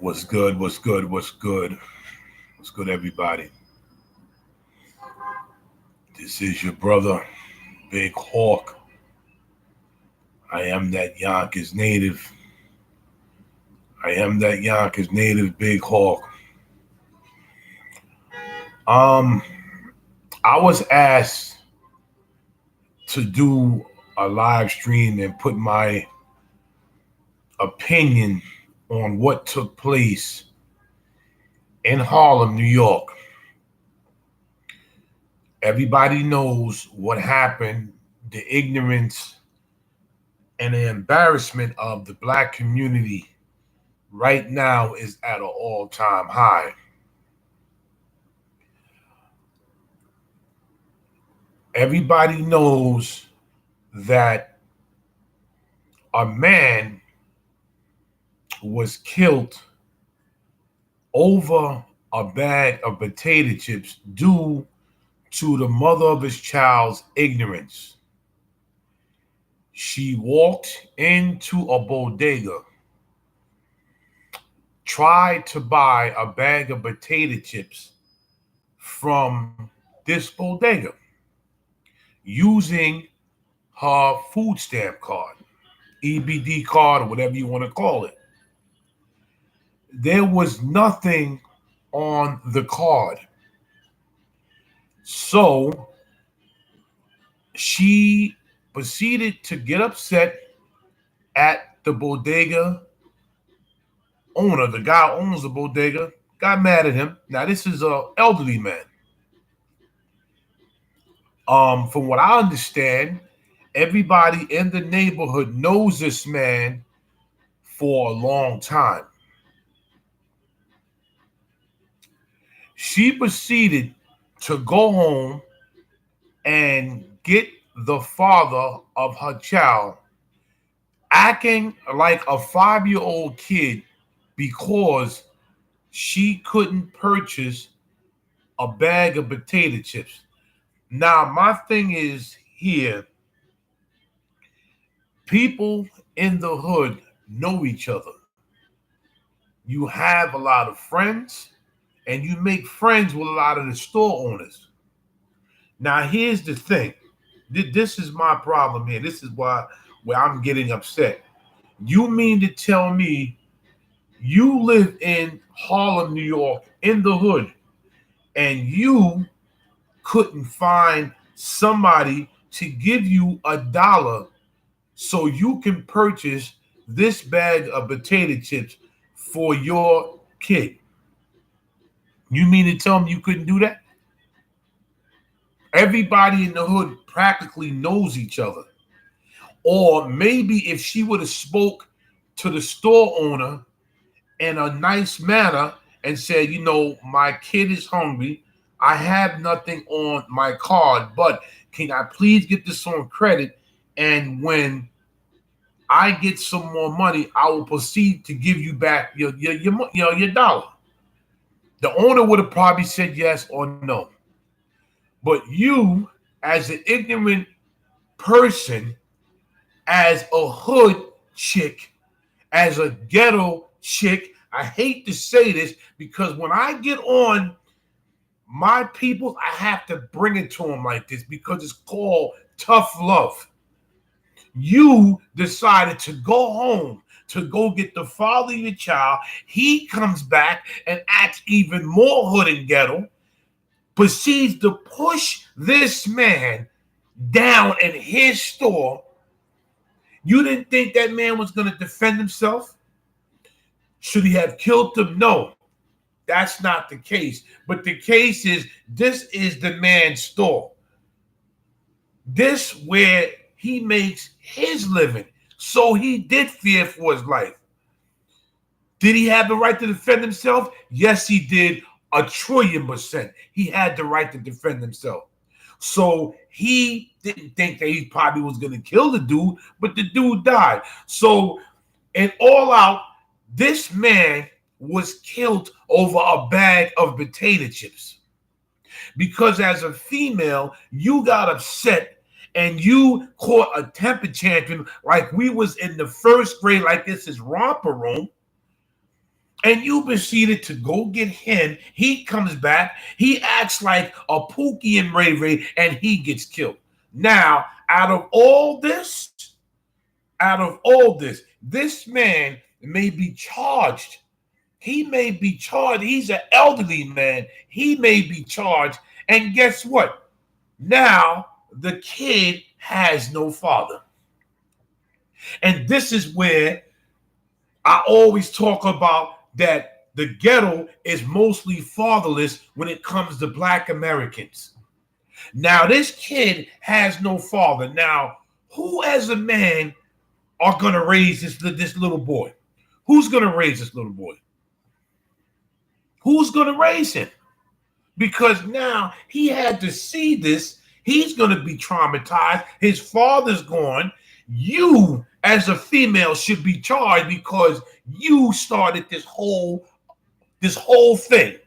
What's good? What's good? What's good? What's good, everybody? This is your brother, Big Hawk. I am that Yonkers native. I am that Yonkers native, Big Hawk. Um, I was asked to do a live stream and put my opinion on what took place in Harlem, New York. Everybody knows what happened, the ignorance and the embarrassment of the black community right now is at an all-time high. Everybody knows that a man was killed over a bag of potato chips due to the mother of his child's ignorance. She walked into a bodega, tried to buy a bag of potato chips from this bodega using her food stamp card, EBD card, or whatever you want to call it. There was nothing on the card. So she proceeded to get upset at the bodega owner. The guy who owns the bodega got mad at him. Now, this is an elderly man. From what I understand, everybody in the neighborhood knows this man for a long time. She proceeded to go home and get the father of her child acting like a 5-year-old kid because she couldn't purchase a bag of potato chips. Now, my thing is here, people in the hood know each other. You have a lot of friends, and you make friends with a lot of the store owners. Now, here's the thing. This is my problem here. This is where I'm getting upset. You mean to tell me you live in Harlem, New York, in the hood, and you couldn't find somebody to give you $1 so you can purchase this bag of potato chips for your kid? You mean to tell me you couldn't do that? Everybody in the hood practically knows each other. Or maybe if she would have spoke to the store owner in a nice manner and said, my kid is hungry. I have nothing on my card, but can I please get this on credit? And when I get some more money, I will proceed to give you back your $1. The owner would have probably said yes or no. But you, as an ignorant person, as a hood chick, as a ghetto chick, I hate to say this because when I get on my people, I have to bring it to them like this because it's called tough love. You decided to go home to go get the father of your child. He comes back and acts even more hood and ghetto, proceeds to push this man down in his store. You didn't think that man was going to defend himself? Should he have killed him? No, that's not the case. But the case is, this is the man's store. This where he makes his living. So he did fear for his life. Did he have the right to defend himself? Yes, he did. 1,000,000,000%. He had the right to defend himself. So he didn't think that he probably was going to kill the dude, but the dude died. So in all out, this man was killed over a bag of potato chips. Because as a female, you got upset and you caught a temper tantrum like we was in the first grade, like this is romper room. And you proceeded to go get him. He comes back. He acts like a Pookie and Ray Ray, and he gets killed. Now, out of all this, this man may be charged. He may be charged. He's an elderly man. He may be charged. And guess what? Now the kid has no father. And this is where I always talk about that the ghetto is mostly fatherless when it comes to Black Americans. Now, this kid has no father. Now, who as a man are going to raise this little boy? Who's going to raise this little boy? Who's going to raise him? Because now he had to see this. He's going to be traumatized. His father's gone. You, as a female, should be charged because you started this whole thing.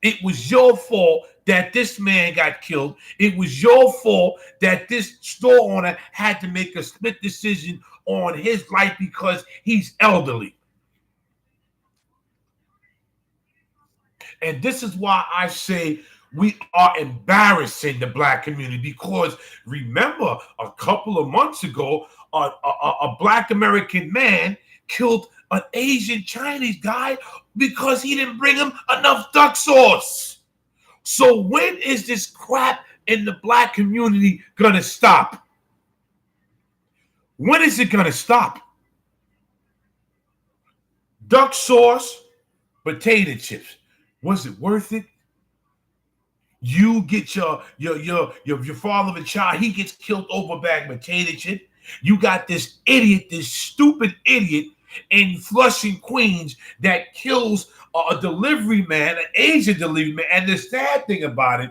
It was your fault that this man got killed. It was your fault that this store owner had to make a split decision on his life because he's elderly. And this is why I say we are embarrassing the Black community, because remember, a couple of months ago, a Black American man killed an Asian Chinese guy because he didn't bring him enough duck sauce. So when is this crap in the Black community gonna stop? When is it gonna stop? Duck sauce, potato chips. Was it worth it? You get your father of a child, he gets killed over a bag of potato chip. You got this idiot, this stupid idiot in Flushing, Queens, that kills a delivery man, an Asian delivery man. And the sad thing about it,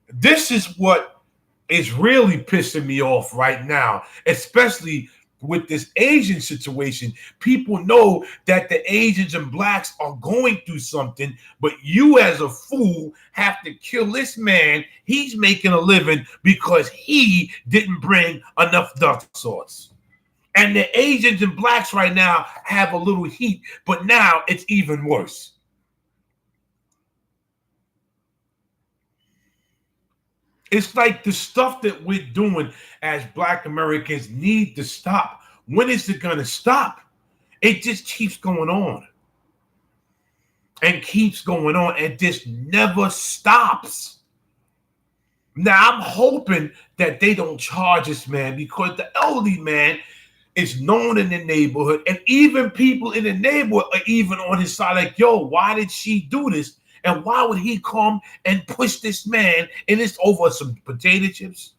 this is what is really pissing me off right now, especially with this Asian situation. People know that the Asians and Blacks are going through something, but you as a fool have to kill this man. He's making a living because he didn't bring enough duck sauce. And the Asians and Blacks right now have a little heat, but now it's even worse. It's like the stuff that we're doing as Black Americans need to stop. When is it going to stop? It just keeps going on and keeps going on and just never stops. Now, I'm hoping that they don't charge this man, because the elderly man is known in the neighborhood, and even people in the neighborhood are even on his side, like, yo, why did she do this? And why would he come and push this man? And it's over some potato chips?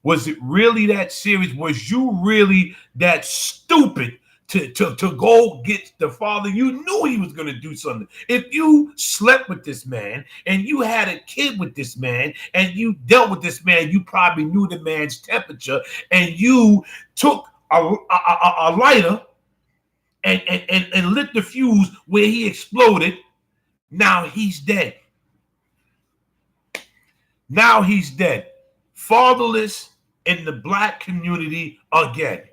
Was it really that serious? Was you really that stupid to go get the father? You knew he was going to do something. If you slept with this man and you had a kid with this man and you dealt with this man, you probably knew the man's temperature, and you took a lighter and lit the fuse where he exploded. Now he's dead. Now he's dead. Fatherless in the Black community again.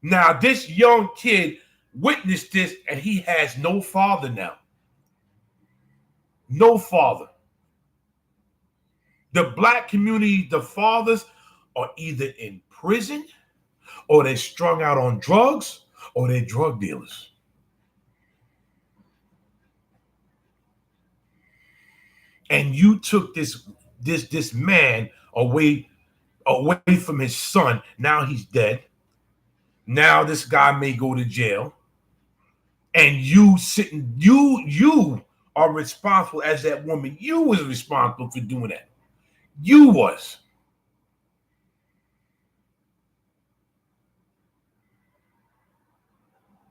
Now this young kid witnessed this, and he has no father now. No father. The Black community, the fathers are either in prison, or they're strung out on drugs, or they're drug dealers. And you took this man away from his son. Now he's dead. Now this guy may go to jail. And you are responsible as that woman. You was responsible for doing that. You was.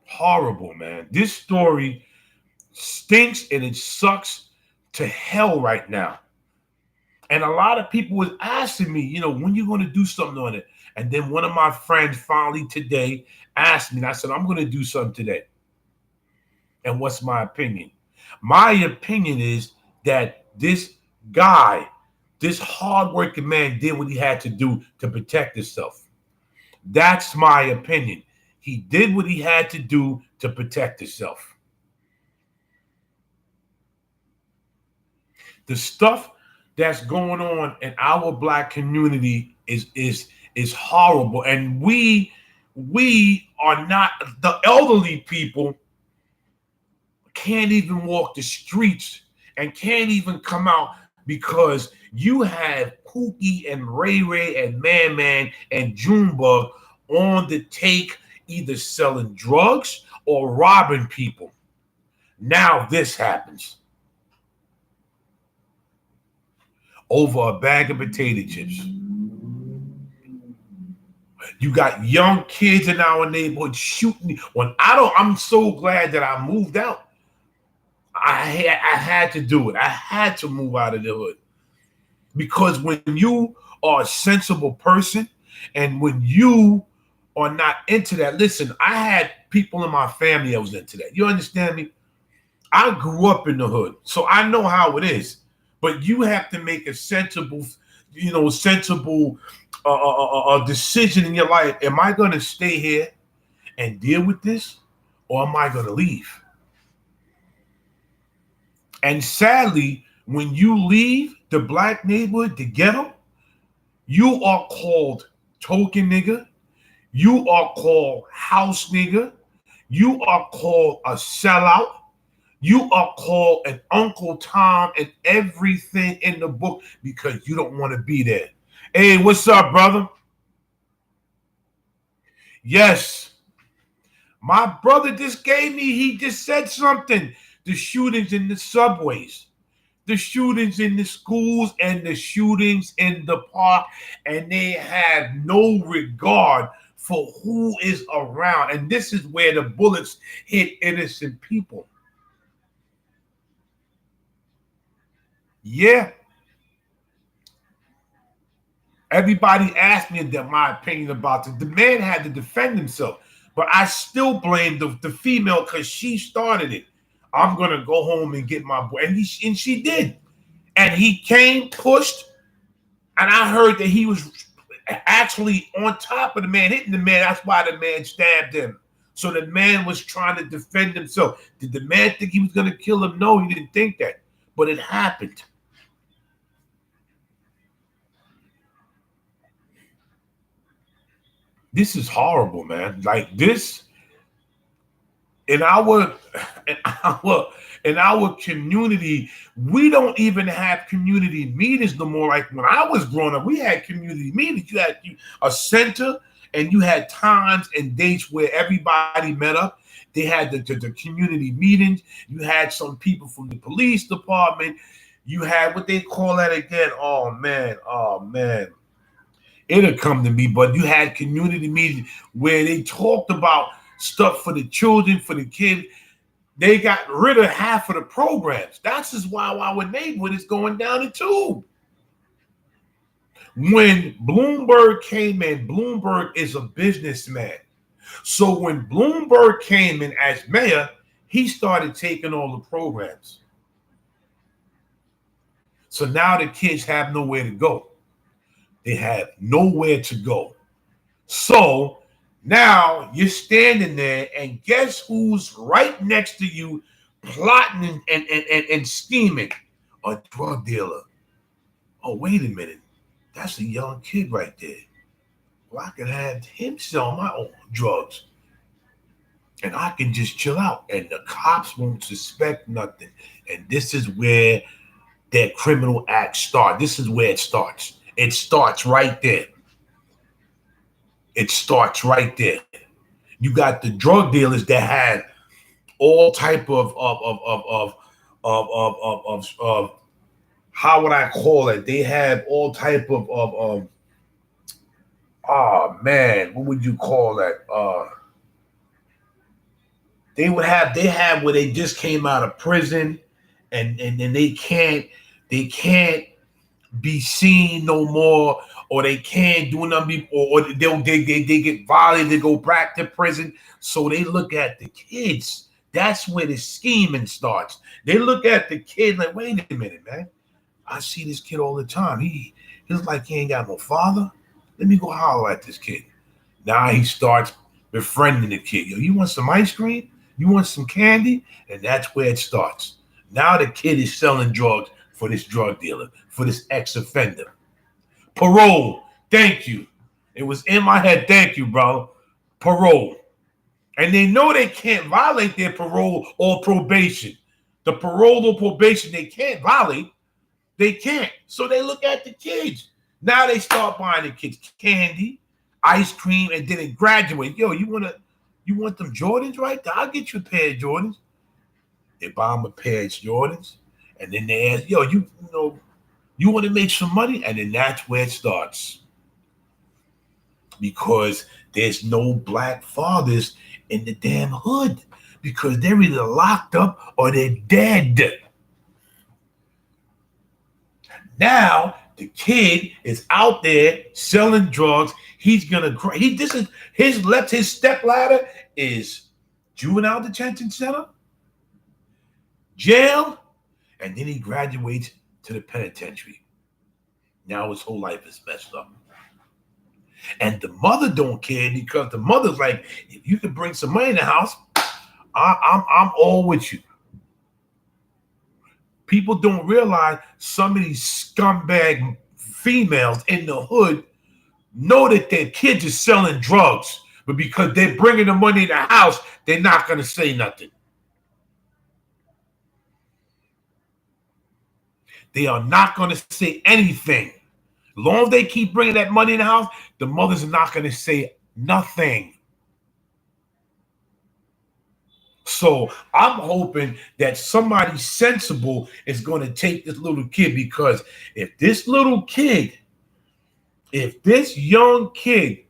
Horrible, man. This story stinks, and it sucks to hell right now. And a lot of people was asking me, when you going to do something on it? And then one of my friends finally today asked me, and I said, I'm going to do something today. And what's my opinion? My opinion is that this guy, this hardworking man, did what he had to do to protect himself. That's my opinion. He did what he had to do to protect himself. The stuff that's going on in our black community is horrible, and we are not, the elderly people can't even walk the streets and can't even come out because you have Pookie and Ray Ray and Man Man and Junebug on the take, either selling drugs or robbing people. Now this happens over a bag of potato chips. You got young kids in our neighborhood shooting. I'm so glad that I moved out. I had to do it. I had to move out of the hood. Because when you are a sensible person and when you are not into that, listen, I had people in my family that was into that. You understand me? I grew up in the hood, so I know how it is. But you have to make a sensible decision in your life. Am I going to stay here and deal with this, or am I going to leave? And sadly, when you leave the black neighborhood, the ghetto, you are called token nigga. You are called house nigga. You are called a sellout. You are called an Uncle Tom and everything in the book because you don't want to be there. Hey, what's up, brother? Yes. My brother he just said something. The shootings in the subways, the shootings in the schools, and the shootings in the park, and they have no regard for who is around. And this is where the bullets hit innocent people. Yeah. Everybody asked me my opinion about it. The man had to defend himself, but I still blame the female because she started it. I'm going to go home and get my boy. And she did. And he came, pushed, and I heard that he was actually on top of the man, hitting the man. That's why the man stabbed him. So the man was trying to defend himself. Did the man think he was going to kill him? No, he didn't think that. But it happened. This is horrible, man. Like this, in our community, we don't even have community meetings no more. Like when I was growing up, we had community meetings. You had a center, and you had times and dates where everybody met up. They had the community meetings. You had some people from the police department. You had what they call that again. Oh man. It'll come to me, but you had community meetings where they talked about stuff for the children, for the kids. They got rid of half of the programs. That's just why our neighborhood is going down the tube. When Bloomberg came in, Bloomberg is a businessman. So when Bloomberg came in as mayor, he started taking all the programs. So now the kids have nowhere to go. They have nowhere to go. So now you're standing there, and guess who's right next to you plotting and scheming? A drug dealer. Oh, wait a minute. That's a young kid right there. Well, I can have him sell my own drugs. And I can just chill out. And the cops won't suspect nothing. And this is where their criminal act starts. This is where it starts. It starts right there. It starts right there. You got the drug dealers that had all type of how would I call it? They have all type of oh man, what would you call that? They have where they just came out of prison and they can't be seen no more, or they can't do nothing, or they get violated, they go back to prison. So they look at the kids. That's where the scheming starts. They look at the kid like, wait a minute, man. I see this kid all the time. He looks like he ain't got no father. Let me go holler at this kid. Now he starts befriending the kid. Yo, you want some ice cream? You want some candy? And that's where it starts. Now the kid is selling drugs for this drug dealer, for this ex-offender. Parole. Thank you. It was in my head. Thank you, brother. Parole. And they know they can't violate their parole or probation. The parole or probation they can't violate. They can't. So they look at the kids. Now they start buying the kids candy, ice cream, and then they graduate. Yo, you want them Jordans right there? I'll get you a pair of Jordans. They buy them a pair of Jordans. And then they ask, yo, you want to make some money? And then that's where it starts. Because there's no black fathers in the damn hood. Because they're either locked up or they're dead. Now the kid is out there selling drugs. He's gonna. His step ladder is juvenile detention center, jail, and then he graduates to the penitentiary. Now his whole life is messed up. And the mother don't care because the mother's like, if you can bring some money in the house, I'm all with you. People don't realize some of these scumbag females in the hood know that their kids are selling drugs, but because they're bringing the money in the house, they're not going to say nothing. They are not going to say anything. As long as they keep bringing that money in the house, the mothers are not going to say nothing. So I'm hoping that somebody sensible is going to take this little kid, because if this young kid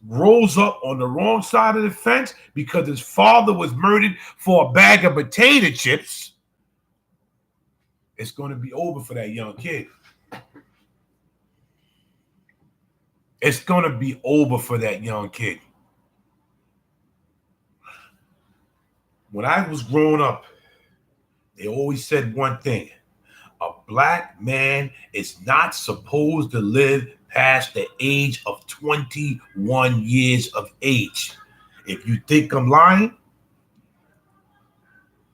grows up on the wrong side of the fence because his father was murdered for a bag of potato chips, it's going to be over for that young kid. It's going to be over for that young kid. When I was growing up, they always said one thing: a black man is not supposed to live past the age of 21 years of age. If you think I'm lying,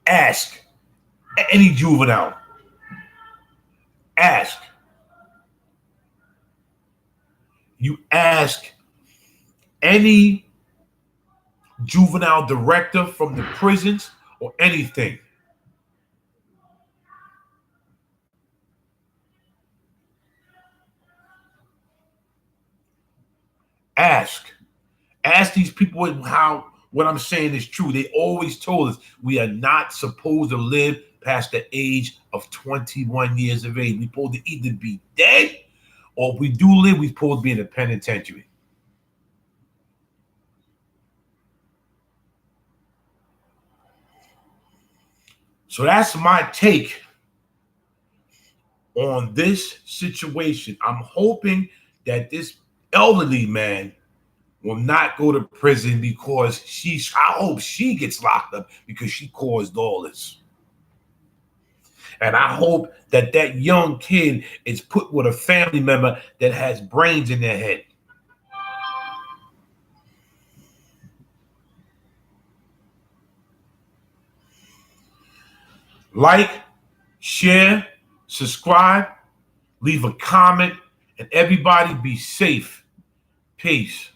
ask any juvenile. Ask. You ask any juvenile director from the prisons or anything. Ask these people how what I'm saying is true. They always told us we are not supposed to live past the age of 21 years of age. We're supposed to either be dead, or if we do live, we're supposed to be in the penitentiary. So that's my take on this situation. I'm hoping that this elderly man will not go to prison because I hope she gets locked up because she caused all this. And I hope that that young kid is put with a family member that has brains in their head. Like, share, subscribe, leave a comment, and everybody be safe. Peace.